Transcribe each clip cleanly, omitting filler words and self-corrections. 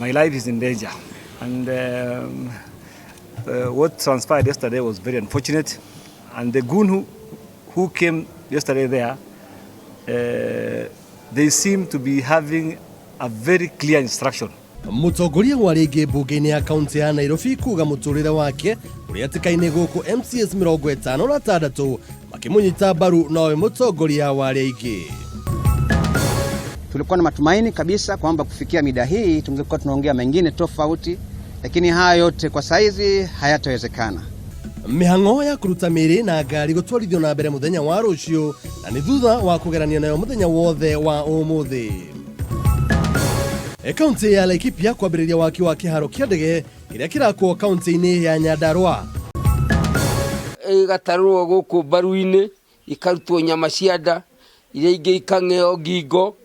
my life is in danger. And what transpired yesterday was very unfortunate. And the goon who came yesterday there, they seem to be having a very clear instruction. Mutongoria wa rĩngĩ mbunge-inĩ ya kaunti ya Nairobi kuga mũtũrĩre wake ũrĩa atĩkaine gũkũ MCS 56 makĩmũnyita mbaru nowe mũtongoria wa rĩngĩ. Tulikuwa na matumaini kabisa kwamba kufikia mida hii tungekuwa tunaongea mengine tofauti, lakini haya yote kwa saizi hayatawezekana. Mĩhang'o ya kũruta mĩĩrĩ na ngari gũtwarithio na mbere mũthenya wa rũciũ na nĩ thutha wa kũgerania nayo mũthenya wothe wa ũmũthĩ. Kaunti ya Laikipia kwambĩrĩria waki wa kĩharo kĩa ndege kĩrĩa kĩrakwo kaunti-inĩ ya Nyandarua. Gatarũo gũkũ mbaru-inĩ ikarutwo nyama cia nda iria ingĩ ikang'eo ngingo.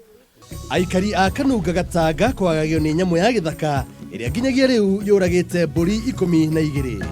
Aikari a Kanunga Gatanga kwagagio nĩ nyamũ ya gĩthaka ĩrĩa nginyagia rĩu yũragĩte mbũri 12.